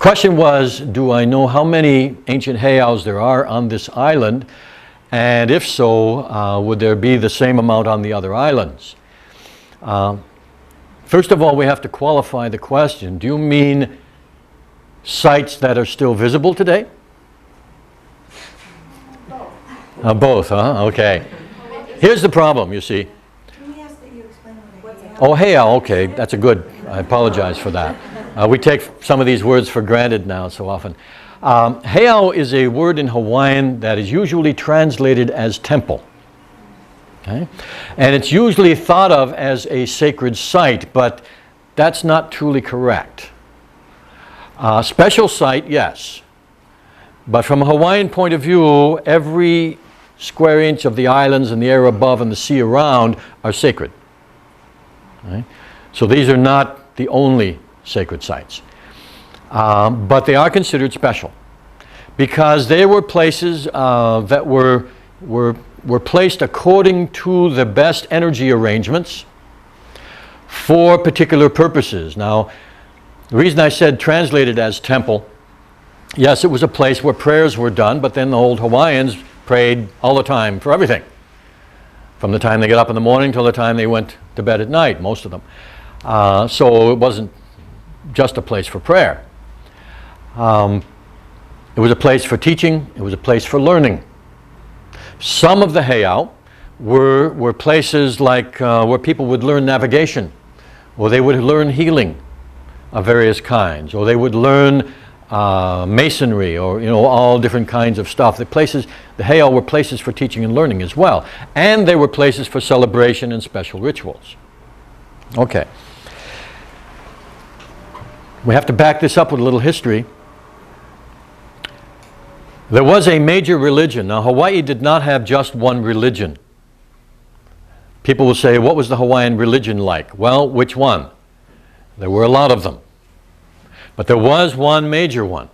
question was, do I know how many ancient heiaus there are on this island? And if so, would there be the same amount on the other islands? First of all, we have to qualify the question. Do you mean sites that are still visible today? Both, huh? Okay. Here's the problem, you see. Can we ask that you explain what heiau is? Oh, heiau, okay. That's a good. I apologize for that. We take some of these words for granted now so often. Heiau is a word in Hawaiian that is usually translated as temple. Okay? And it's usually thought of as a sacred site, but that's not truly correct. Special site, yes. But from a Hawaiian point of view, every square inch of the islands and the air above and the sea around are sacred. Okay? So these are not the only sacred sites. But they are considered special because they were places that were placed according to the best energy arrangements for particular purposes. Now, the reason I said translated as temple, yes, it was a place where prayers were done, but then the old Hawaiians prayed all the time for everything. From the time they got up in the morning till the time they went to bed at night, most of them. So it wasn't just a place for prayer. It was a place for teaching. It was a place for learning. Some of the heiau were places like where people would learn navigation, or they would learn healing of various kinds, or they would learn masonry, or all different kinds of stuff. The heiau were places for teaching and learning as well, and they were places for celebration and special rituals. Okay. We have to back this up with a little history. There was a major religion. Now, Hawaii did not have just one religion. People will say, what was the Hawaiian religion like? Well, which one? There were a lot of them. But there was one major one.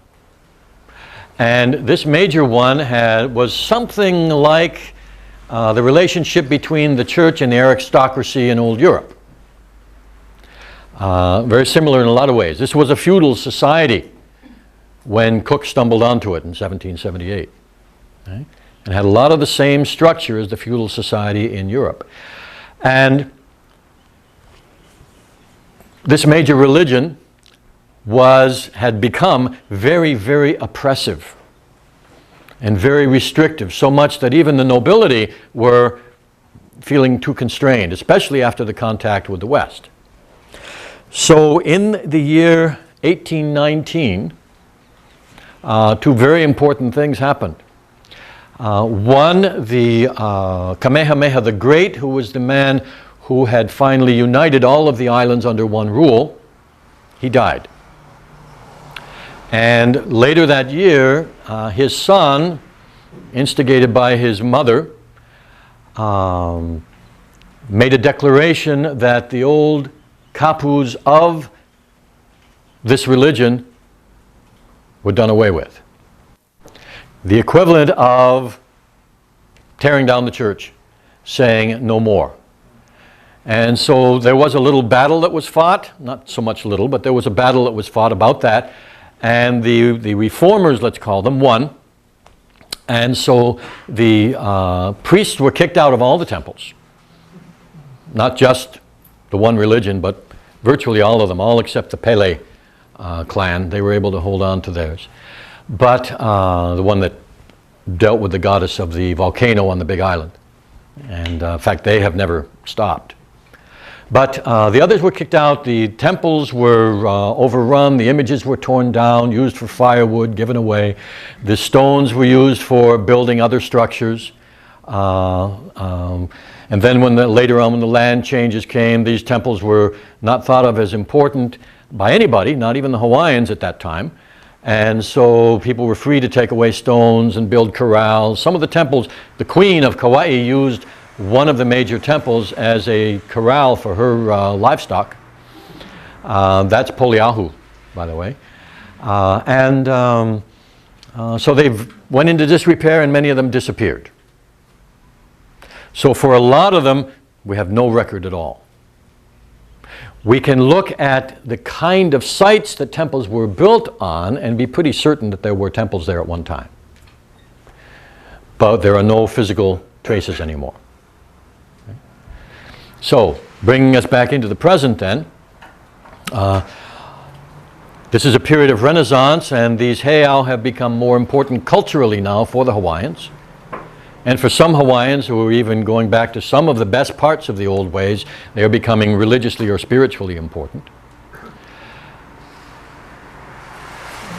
And this major one was something like the relationship between the church and the aristocracy in old Europe. Very similar in a lot of ways. This was a feudal society when Cook stumbled onto it in 1778. Okay? And had a lot of the same structure as the feudal society in Europe. And this major religion had become very, very oppressive and very restrictive, so much that even the nobility were feeling too constrained, especially after the contact with the West. So in the year 1819, two very important things happened. One, the Kamehameha the Great, who was the man who had finally united all of the islands under one rule, he died. And later that year, his son, instigated by his mother, made a declaration that the old kapus of this religion were done away with. The equivalent of tearing down the church, saying no more. And so there was a little battle that was fought, not so much little, but there was a battle that was fought about that. And the reformers, let's call them, won. And so the priests were kicked out of all the temples. Not just the one religion, but virtually all of them, all except the Pele clan. They were able to hold on to theirs. But the one that dealt with the goddess of the volcano on the Big Island. And in fact, they have never stopped. But the others were kicked out. The temples were overrun. The images were torn down, used for firewood, given away. The stones were used for building other structures. And then later on when the land changes came, these temples were not thought of as important by anybody, not even the Hawaiians at that time. And so people were free to take away stones and build corrals. Some of the temples, the Queen of Kauai used one of the major temples as a corral for her livestock. That's Poliahu, by the way. So they went into disrepair and many of them disappeared. So for a lot of them, we have no record at all. we can look at the kind of sites that temples were built on and be pretty certain that there were temples there at one time. But there are no physical traces anymore. Okay. So, bringing us back into the present then, this is a period of Renaissance, and these heiau have become more important culturally now for the Hawaiians. And for some Hawaiians who are even going back to some of the best parts of the old ways, they are becoming religiously or spiritually important.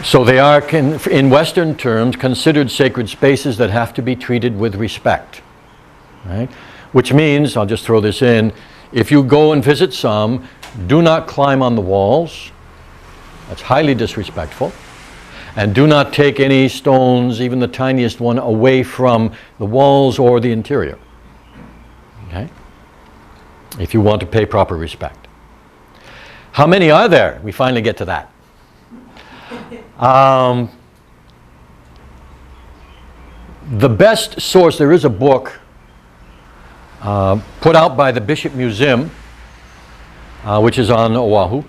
So they are, in Western terms, considered sacred spaces that have to be treated with respect. Right? Which means, I'll just throw this in, if you go and visit some, do not climb on the walls. That's highly disrespectful. And do not take any stones, even the tiniest one, away from the walls or the interior. Okay? If you want to pay proper respect. How many are there? We finally get to that. The best source, there is a book put out by the Bishop Museum, which is on Oahu.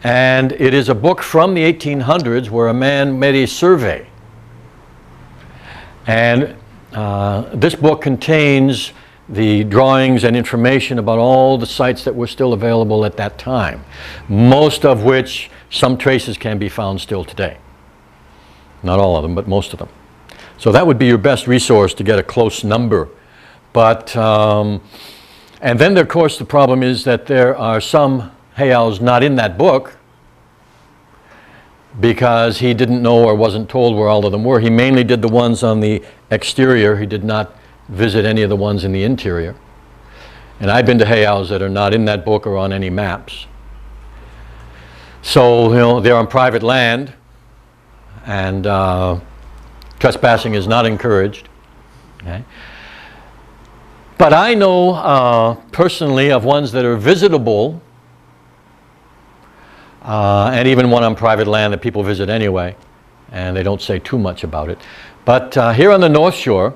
And it is a book from the 1800s where a man made a survey. And this book contains the drawings and information about all the sites that were still available at that time, most of which some traces can be found still today. Not all of them, but most of them. So that would be your best resource to get a close number. But, and then of course the problem is that there are some heiaus not in that book because he didn't know or wasn't told where all of them were. He mainly did the ones on the exterior. He did not visit any of the ones in the interior. And I've been to heiaus that are not in that book or on any maps. So, you know, they're on private land, and trespassing is not encouraged. Okay? But I know personally of ones that are visitable, and even one on private land that people visit anyway, and they don't say too much about it. But here on the North Shore,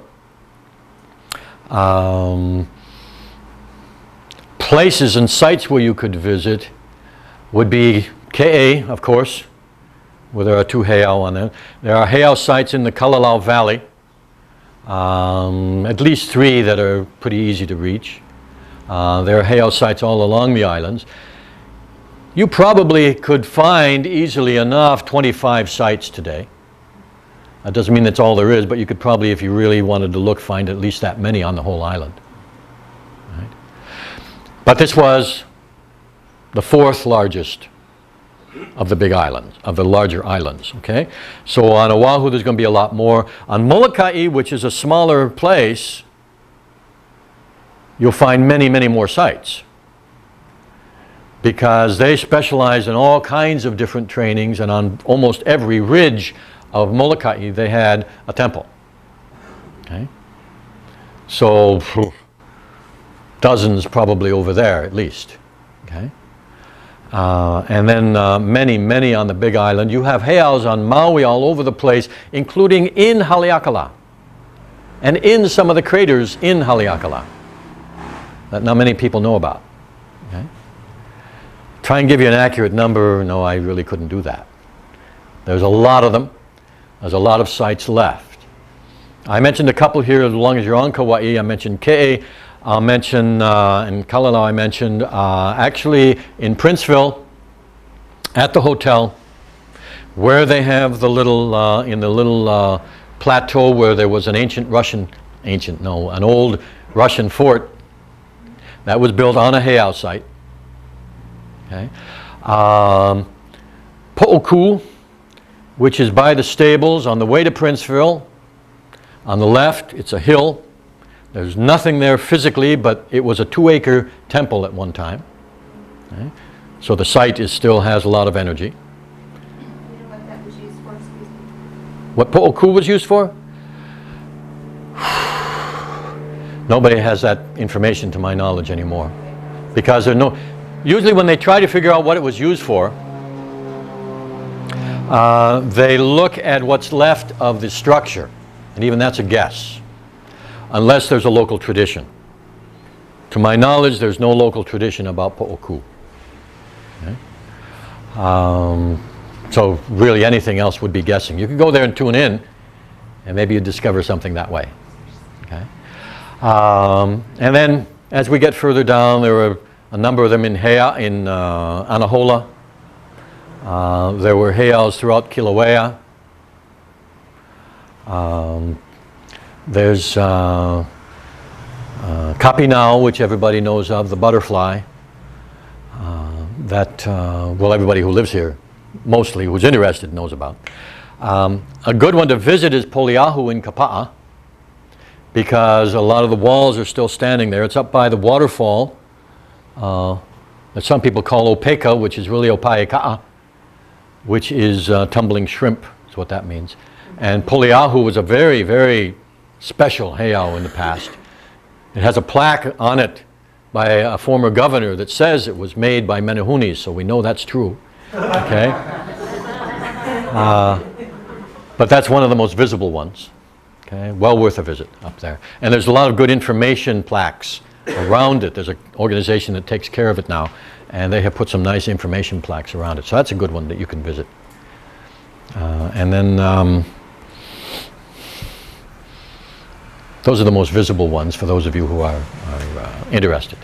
places and sites where you could visit would be Ke'e, of course, where there are 2 heiau on there. There are heiau sites in the Kalalau Valley, at least 3 that are pretty easy to reach. There are heiau sites all along the islands. You probably could find easily enough 25 sites today. That doesn't mean that's all there is, but you could probably, if you really wanted to look, find at least that many on the whole island. Right? But this was the 4th largest of the big islands, of the larger islands, okay? So on Oahu, there's going to be a lot more. On Molokai, which is a smaller place, you'll find many, many more sites because they specialize in all kinds of different trainings, and on almost every ridge of Molokai, they had a temple, okay? So dozens probably over there at least, okay? And then many, many on the Big Island. You have heiaus on Maui all over the place, including in Haleakala and in some of the craters in Haleakala that not many people know about. Okay? Try and give you an accurate number. No, I really couldn't do that. There's a lot of them. There's a lot of sites left. I mentioned a couple here as long as you're on Kauai. I mentioned Ke'e. I'll mention, in Kalalau I mentioned, actually in Princeville, at the hotel, where they have the little, in the little plateau where there was an an old Russian fort that was built on a heiau site. Okay. Po'oku, which is by the stables on the way to Princeville. On the left, it's a hill. There's nothing there physically, but it was a 2-acre temple at one time. Okay. So the site still has a lot of energy. You know what that was used for, excuse me? What Po'oku was used for? Nobody has that information to my knowledge anymore. Because there are no... Usually when they try to figure out what it was used for, they look at what's left of the structure. And even that's a guess. Unless there's a local tradition. To my knowledge, there's no local tradition about Po'oku. So really anything else would be guessing. You could go there and tune in, and maybe you'd discover something that way. Okay? And then as we get further down, there were a number of them in Heiau, in Anahola. There were Heiaus throughout Kilauea. There's Kapinau, which everybody knows of, the butterfly. Well, everybody who lives here, mostly who's interested, knows about. A good one to visit is Poliahu in Kapa'a, because a lot of the walls are still standing there. It's up by the waterfall that some people call Opeka, which is really Opaeka'a, which is tumbling shrimp, is what that means. And Poliahu was a very, very special heiau in the past. It has a plaque on it by a former governor that says it was made by Menehunis, so we know that's true. Okay? But that's one of the most visible ones. Okay? Well worth a visit up there. And there's a lot of good information plaques around it. There's an organization that takes care of it now, and they have put some nice information plaques around it. So that's a good one that you can visit. And then those are the most visible ones for those of you who are interested.